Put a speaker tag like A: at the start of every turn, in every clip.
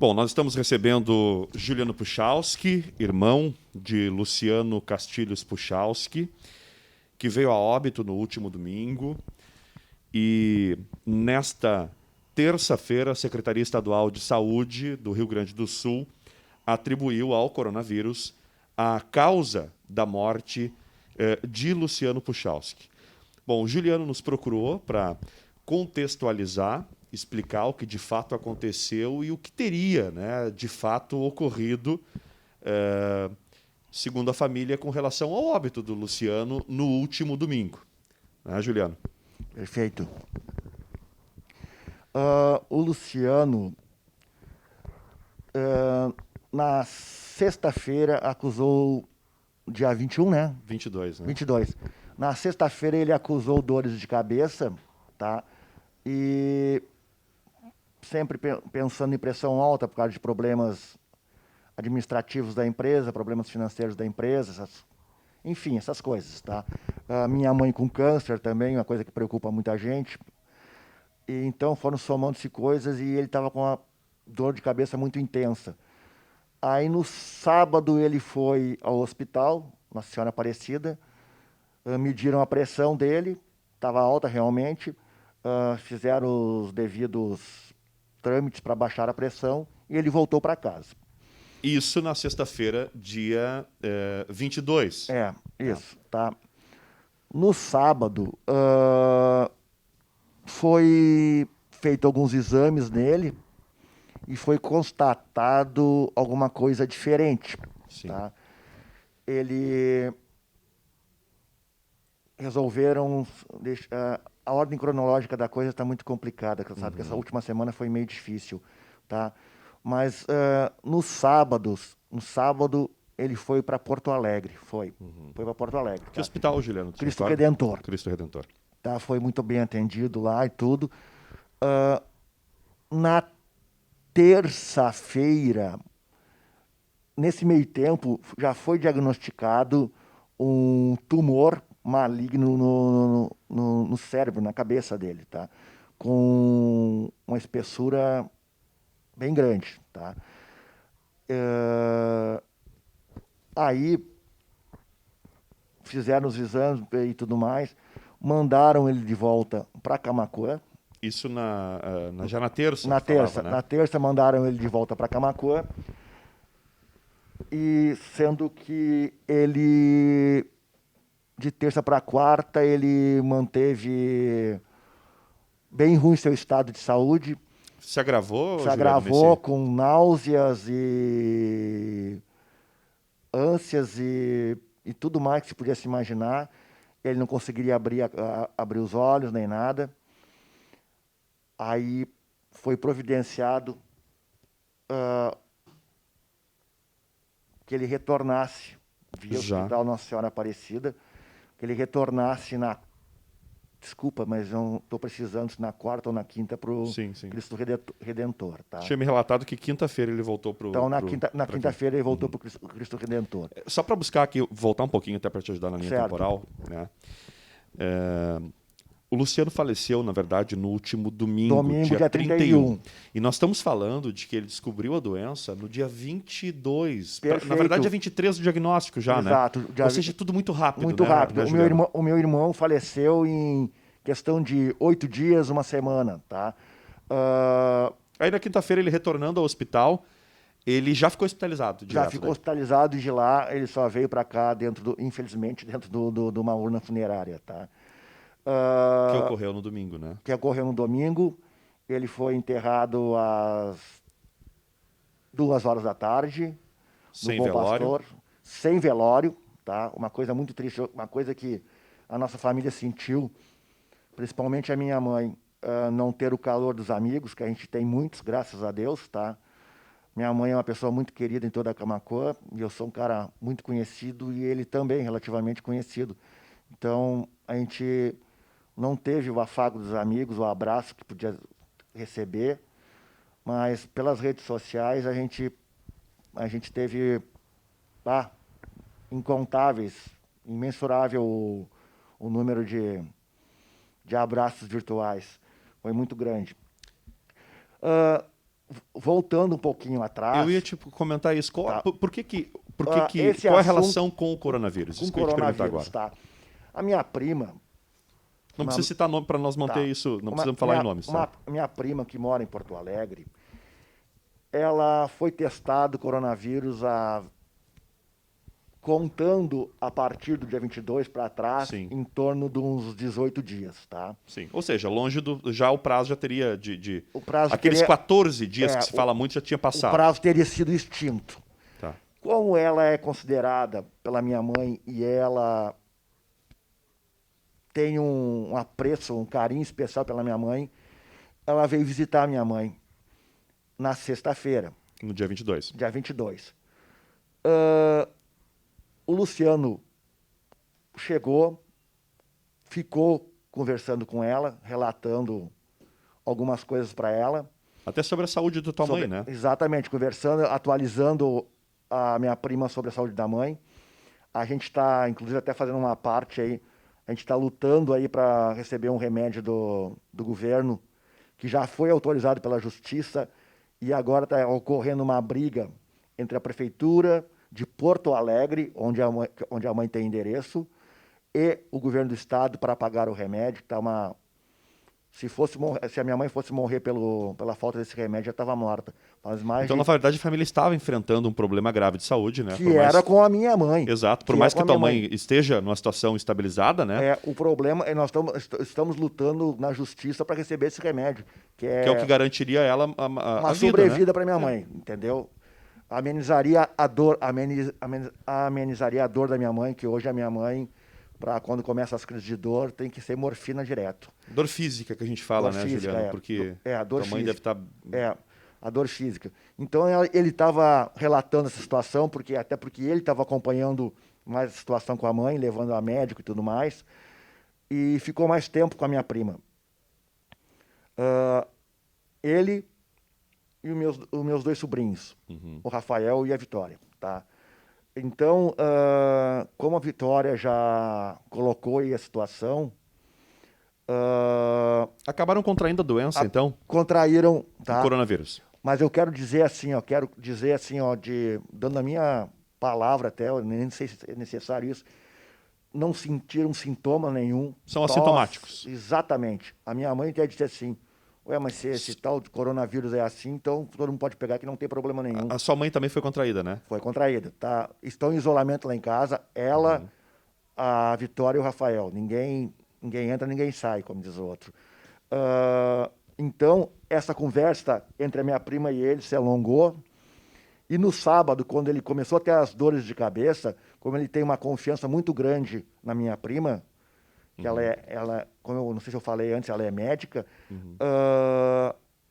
A: Bom, nós estamos recebendo Juliano Puchalski, irmão de Luciano Castilhos Puchalski, que veio a óbito no último domingo. E nesta terça-feira, a Secretaria Estadual de Saúde do Rio Grande do Sul atribuiu ao coronavírus a causa da morte de Luciano Puchalski. Bom, o Juliano nos procurou para contextualizar, explicar o que de fato aconteceu e o que teria, né, de fato ocorrido, segundo a família, com relação ao óbito do Luciano no último domingo. Né, Juliano?
B: Perfeito. O Luciano, na sexta-feira, acusou, dia 21, né?
A: 22, né?
B: 22. Na sexta-feira, ele acusou dores de cabeça, tá? E sempre pensando em pressão alta por causa de problemas administrativos da empresa, problemas financeiros da empresa, enfim, essas coisas, tá? Minha mãe com câncer também, uma coisa que preocupa muita gente. E então foram somando-se coisas e ele estava com uma dor de cabeça muito intensa. Aí no sábado ele foi ao hospital, Nossa Senhora Aparecida, mediram a pressão dele, estava alta realmente, fizeram os devidos trâmites para baixar a pressão e ele voltou para casa.
A: Isso na sexta-feira, dia 22.
B: Isso, tá. No sábado, foi feito alguns exames nele e foi constatado alguma coisa diferente.
A: Sim.
B: Tá? Resolveram a ordem cronológica da coisa está muito complicada, você sabe que essa última semana foi meio difícil, tá? Mas no sábado ele foi para Porto Alegre, foi para Porto Alegre.
A: Que hospital, Juliano?
B: Cristo Redentor.
A: Cristo Redentor.
B: Tá? Foi muito bem atendido lá e tudo. Na terça-feira, nesse meio tempo, já foi diagnosticado um tumor maligno no cérebro, na cabeça dele, tá? Com uma espessura bem grande, tá? Aí fizeram os exames e tudo mais, mandaram ele de volta para Camaquã.
A: Isso já na terça?
B: Na terça,
A: falava, né?
B: na terça mandaram ele de volta para Camaquã. E sendo que ele, de terça para quarta, ele manteve bem ruim seu estado de saúde.
A: Se agravou,
B: Se
A: Juliano,
B: agravou com náuseas e ânsias e tudo mais que se podia se imaginar. Ele não conseguiria abrir os olhos nem nada. Aí foi providenciado que ele retornasse via Hospital Nossa Senhora Aparecida, que ele retornasse desculpa, mas eu estou precisando na quarta ou na quinta para o Cristo Redentor. Tá?
A: Tinha me relatado que quinta-feira ele voltou para o...
B: Então, na quinta-feira ele voltou para o Cristo Redentor.
A: Só para buscar aqui, voltar um pouquinho até para te ajudar na linha temporal, né? O Luciano faleceu, na verdade, no último domingo, dia 31. E nós estamos falando de que ele descobriu a doença no dia 22. Na verdade, é 23 do diagnóstico já,
B: Exato.
A: né? Ou seja, tudo muito rápido.
B: Muito rápido. O meu irmão faleceu em questão de 8 dias, uma semana. Tá?
A: Aí na quinta-feira, ele retornando ao hospital, ele já ficou hospitalizado.
B: Já ficou hospitalizado e de lá ele só veio para cá, infelizmente, dentro de uma urna funerária. Tá?
A: Que ocorreu no domingo, né?
B: Que ocorreu no domingo. Ele foi enterrado às 2h da tarde.
A: Sem velório.
B: Pastor, sem velório. Tá? Uma coisa muito triste, uma coisa que a nossa família sentiu, principalmente a minha mãe, não ter o calor dos amigos, que a gente tem muitos, graças a Deus. Tá? Minha mãe é uma pessoa muito querida em toda a Camaquã, e eu sou um cara muito conhecido, e ele também relativamente conhecido. Então, a gente não teve o afago dos amigos, o abraço que podia receber, mas pelas redes sociais a gente teve incontáveis, imensurável o número de abraços virtuais. Foi muito grande. voltando um pouquinho atrás...
A: Eu ia comentar isso.
B: Tá.
A: Por que
B: Esse
A: qual é a
B: assunto
A: relação com o coronavírus?
B: com
A: Isso que eu ia te perguntar
B: coronavírus,
A: agora.
B: tá? A minha prima...
A: Não precisa citar nome para nós manter isso, não precisamos falar em nomes. Tá?
B: Minha prima, que mora em Porto Alegre, ela foi testada coronavírus contando a partir do dia 22 para trás,
A: Sim.
B: em torno de uns 18 dias, tá?
A: Sim. Ou seja, longe já o prazo já teria
B: O prazo
A: aqueles
B: teria,
A: 14 dias que se fala muito já tinha
B: o
A: passado.
B: prazo teria sido extinto.
A: Tá.
B: Como ela é considerada pela minha mãe e ela tem um apreço, um carinho especial pela minha mãe, ela veio visitar a minha mãe na sexta-feira.
A: No dia 22.
B: Dia 22. O Luciano chegou, ficou conversando com ela, relatando algumas coisas para ela.
A: Até sobre a saúde da tua mãe, né?
B: Exatamente, conversando, atualizando a minha prima sobre a saúde da mãe. A gente está, inclusive, até fazendo uma parte aí, a gente está lutando aí para receber um remédio do governo, que já foi autorizado pela Justiça, e agora está ocorrendo uma briga entre a Prefeitura de Porto Alegre, onde a mãe tem endereço, e o governo do estado para pagar o remédio. Tá se a minha mãe fosse morrer pela falta desse remédio, já estava morta.
A: Então, na verdade, a família estava enfrentando um problema grave de saúde, né?
B: Que era com a minha mãe.
A: Exato. Por mais que a tua mãe esteja numa situação estabilizada, né?
B: O problema é nós estamos lutando na justiça para receber esse remédio. Que é
A: o que garantiria ela a vida,
B: sobrevida,
A: né?
B: para minha mãe, entendeu? Amenizaria a dor, amenizaria a dor da minha mãe, que hoje a minha mãe, para quando começa as crises de dor, tem que ser morfina direto.
A: Dor física que a gente fala,
B: dor
A: né,
B: física,
A: Juliano? Porque
B: a dor
A: tua mãe
B: física.
A: deve estar...
B: A dor física. Então ele estava relatando essa situação, até porque ele estava acompanhando mais a situação com a mãe, levando a médico e tudo mais, e ficou mais tempo com a minha prima. Ele e os meus dois sobrinhos, o Rafael e a Vitória, tá? Então, como a Vitória já colocou aí a situação...
A: Acabaram contraindo a doença, então?
B: Contraíram, tá?
A: O coronavírus.
B: Mas eu quero dizer assim, dando a minha palavra até, eu nem sei se é necessário isso, não sentiram sintoma nenhum.
A: São assintomáticos.
B: Exatamente. A minha mãe até disse assim, ué, mas se esse tal de coronavírus é assim, então todo mundo pode pegar que não tem problema nenhum.
A: A sua mãe também foi contraída, né?
B: Foi contraída, tá? Estão em isolamento lá em casa, ela, a Vitória e o Rafael. Ninguém entra, ninguém sai, como diz o outro. Então, essa conversa entre a minha prima e ele se alongou. E no sábado, quando ele começou a ter as dores de cabeça, como ele tem uma confiança muito grande na minha prima, que ela, como eu não sei se eu falei antes, ela é médica,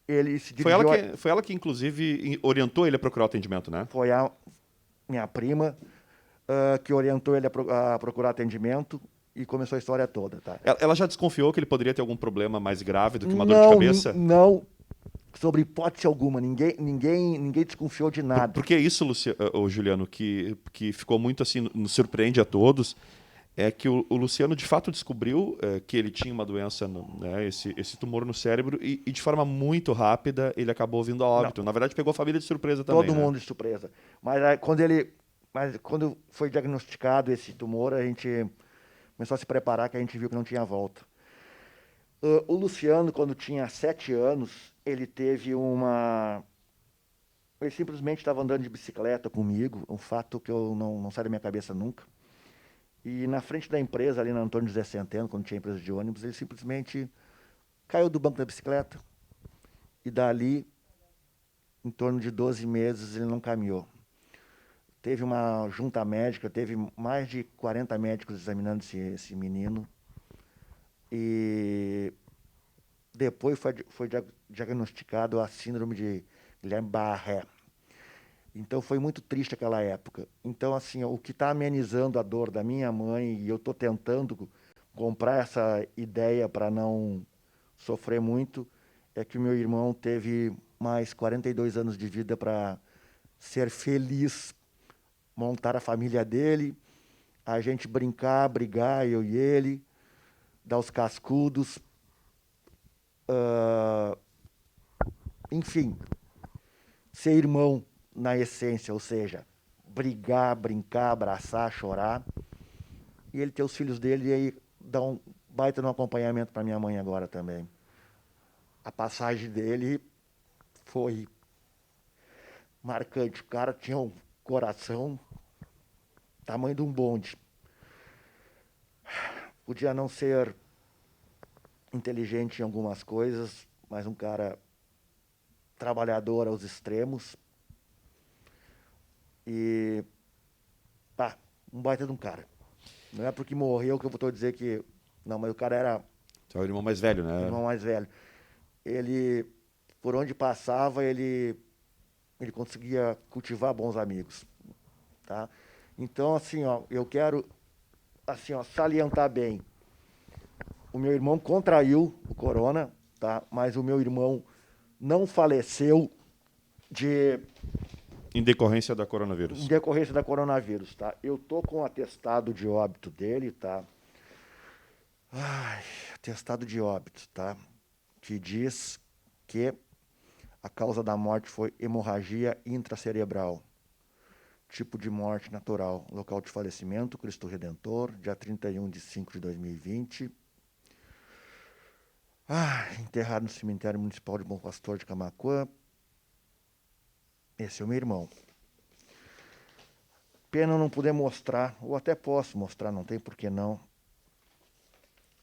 B: ele se dirigiu...
A: Foi ela que, inclusive, orientou ele a procurar o atendimento, né?
B: Foi a minha prima que orientou ele a procurar atendimento. E começou a história toda, tá?
A: Ela já desconfiou que ele poderia ter algum problema mais grave do que uma dor de cabeça?
B: Não, sobre hipótese alguma. Ninguém desconfiou de nada.
A: Porque isso, Juliano, que ficou muito assim, nos surpreende a todos, é que o Luciano de fato descobriu que ele tinha uma doença, né, esse tumor no cérebro, e de forma muito rápida ele acabou vindo a óbito. Não. Na verdade, pegou a família de surpresa também.
B: Todo mundo de surpresa. Mas quando foi diagnosticado esse tumor, a gente começou a se preparar, que a gente viu que não tinha volta. O Luciano, quando tinha 7 anos, ele teve uma... Ele simplesmente estava andando de bicicleta comigo, um fato que eu não sai da minha cabeça nunca. E na frente da empresa, ali na Antônio José Centeno, quando tinha empresa de ônibus, ele simplesmente caiu do banco da bicicleta. E dali, em torno de 12 meses, ele não caminhou. Teve uma junta médica, teve mais de 40 médicos examinando esse menino. E depois foi diagnosticado a síndrome de Guillain-Barré. Então foi muito triste aquela época. Então, assim, o que está amenizando a dor da minha mãe, e eu estou tentando comprar essa ideia para não sofrer muito, é que o meu irmão teve mais 42 anos de vida para ser feliz, montar a família dele, a gente brincar, brigar, eu e ele, dar os cascudos, enfim, ser irmão na essência, ou seja, brigar, brincar, abraçar, chorar. E ele ter os filhos dele e aí dá um baita no acompanhamento para minha mãe agora também. A passagem dele foi marcante. O cara tinha um coração tamanho de um bonde. Podia não ser inteligente em algumas coisas, mas um cara trabalhador aos extremos. E tá, um baita de um cara. Não é porque morreu que eu vou dizer que... Não, mas o cara era
A: Você é o irmão mais velho,
B: o
A: né?
B: irmão mais velho. Ele, por onde passava, ele conseguia cultivar bons amigos, tá? Então, assim, ó, eu quero, assim, ó, salientar bem. O meu irmão contraiu o corona, tá? Mas o meu irmão não faleceu
A: Em decorrência da
B: em
A: coronavírus.
B: decorrência da coronavírus, tá? Eu tô com o atestado de óbito dele, tá? Ai, atestado de óbito, tá? Que diz que a causa da morte foi hemorragia intracerebral. Tipo de morte natural. Local de falecimento, Cristo Redentor, dia 31/5/2020. Enterrado no cemitério municipal de Bom Pastor de Camaquã. Esse é o meu irmão. Pena eu não poder mostrar, ou até posso mostrar, não tem por que não,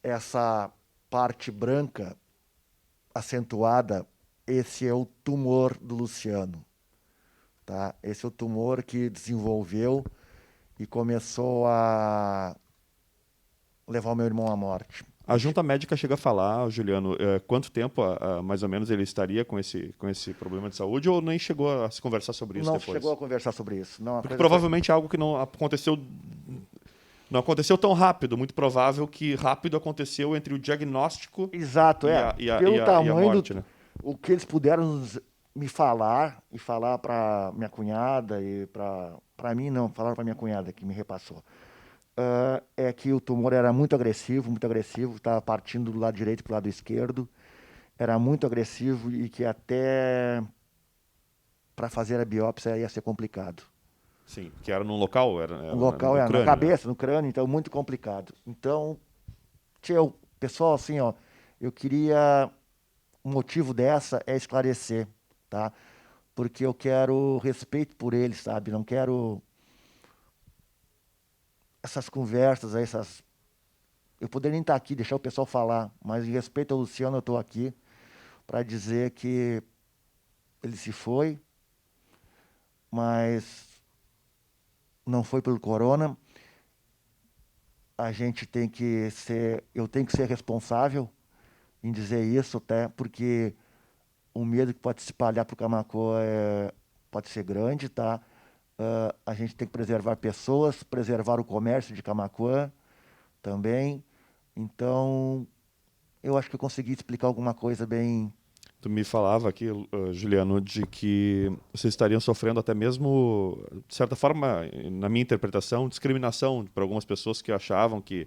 B: essa parte branca acentuada. Esse é o tumor do Luciano. Tá? Esse é o tumor que desenvolveu e começou a levar o meu irmão à morte.
A: A junta médica chega a falar, Juliano, quanto tempo, mais ou menos, ele estaria com esse problema de saúde, ou nem chegou a se conversar sobre isso
B: Não
A: depois?
B: chegou a conversar sobre isso. Não,
A: Porque provavelmente é algo que não aconteceu tão rápido. Muito provável que rápido aconteceu entre o diagnóstico
B: exato,
A: e
B: é.
A: a
B: Pelo
A: morte,
B: tamanho
A: né?
B: o que eles puderam me falar e falar para minha cunhada e para mim não, falaram para minha cunhada que me repassou. É que o tumor era muito agressivo, estava partindo do lado direito para o lado esquerdo, era muito agressivo e que até para fazer a biópsia ia ser complicado.
A: Sim, que era num local,
B: O
A: era
B: local
A: no
B: é na
A: crânio, né?
B: cabeça, no crânio, então muito complicado. Então, tio, pessoal, assim, ó, eu queria, o motivo dessa é esclarecer, tá? Porque eu quero respeito por eles, sabe? Não quero essas conversas, essas... Eu poderia nem estar aqui, deixar o pessoal falar, mas em respeito ao Luciano, eu estou aqui para dizer que ele se foi, mas não foi pelo corona. A gente tem que ser, eu tenho que ser responsável em dizer isso, até porque o medo que pode se espalhar para o Camaquã pode ser grande, tá? A gente tem que preservar pessoas, preservar o comércio de Camaquã também. Então, eu acho que eu consegui explicar alguma coisa bem...
A: Tu me falava aqui, Juliano, de que vocês estariam sofrendo até mesmo, de certa forma, na minha interpretação, discriminação por algumas pessoas que achavam que...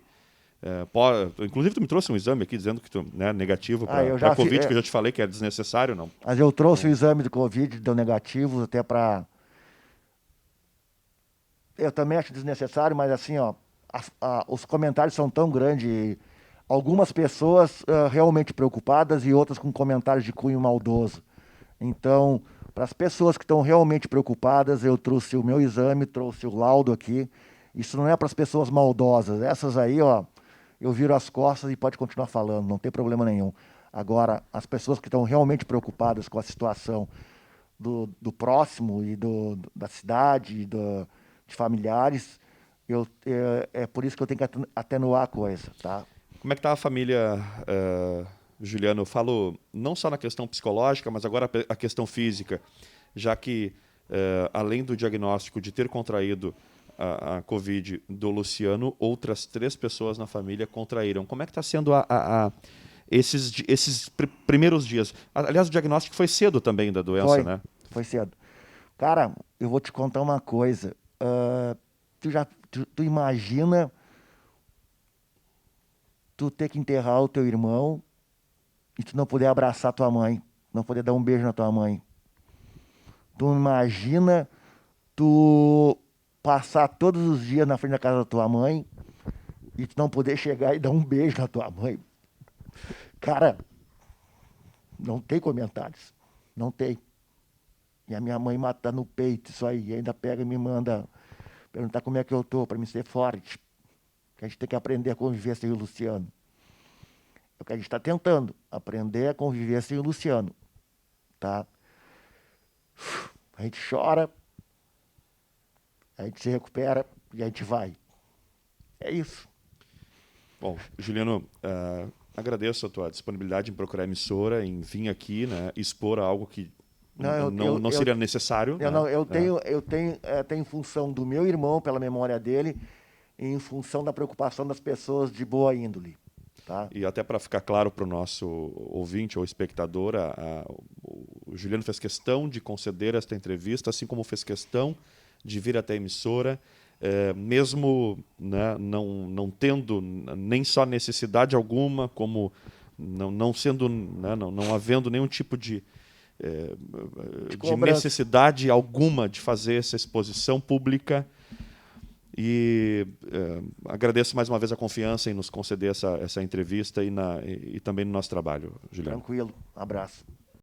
A: inclusive, tu me trouxe um exame aqui dizendo que tu, né, negativo
B: Eu
A: para
B: já fiz,
A: Covid, que eu já te falei que é desnecessário, não?
B: mas eu trouxe o exame do Covid, deu negativo, até para... Eu também acho desnecessário, mas assim, ó, os comentários são tão grandes. E algumas pessoas realmente preocupadas e outras com comentários de cunho maldoso. Então, para as pessoas que estão realmente preocupadas, eu trouxe o meu exame, trouxe o laudo aqui. Isso não é para as pessoas maldosas. Essas aí, ó, eu viro as costas e pode continuar falando, não tem problema nenhum. Agora, as pessoas que estão realmente preocupadas com a situação do próximo e da cidade, de familiares, é por isso que eu tenho que atenuar a coisa, tá?
A: Como é que está a família, Juliano? Eu falo não só na questão psicológica, mas agora a questão física, já que, além do diagnóstico de ter contraído a Covid do Luciano, outras 3 pessoas na família contraíram. Como é que está sendo esses primeiros dias? Aliás, o diagnóstico foi cedo também da doença, né?
B: Foi cedo. Cara, eu vou te contar uma coisa. Tu imagina tu ter que enterrar o teu irmão e tu não poder abraçar tua mãe, não poder dar um beijo na tua mãe. Tu imagina tu passar todos os dias na frente da casa da tua mãe e tu não poder chegar e dar um beijo na tua mãe. Cara, não tem comentários. Não tem. E a minha mãe mata no peito isso aí. E ainda pega e me manda perguntar como é que eu tô, para me ser forte. Que a gente tem que aprender a conviver sem o Luciano. É o que a gente está tentando. Aprender a conviver sem o Luciano. Tá? A gente chora, a gente se recupera e a gente vai. É isso.
A: Bom, Juliano, agradeço a tua disponibilidade em procurar a emissora, em vir aqui, né, expor algo que não seria necessário.
B: Eu tenho até em função do meu irmão, pela memória dele, e em função da preocupação das pessoas de boa índole. Tá?
A: E até para ficar claro para o nosso ouvinte ou espectador, o Juliano fez questão de conceder esta entrevista, assim como fez questão de vir até a emissora, mesmo, né, não tendo nem só necessidade alguma, como não sendo, né, não havendo nenhum tipo de necessidade alguma de fazer essa exposição pública. E agradeço mais uma vez a confiança em nos conceder essa entrevista e também no nosso trabalho, Juliano.
B: Tranquilo. Abraço.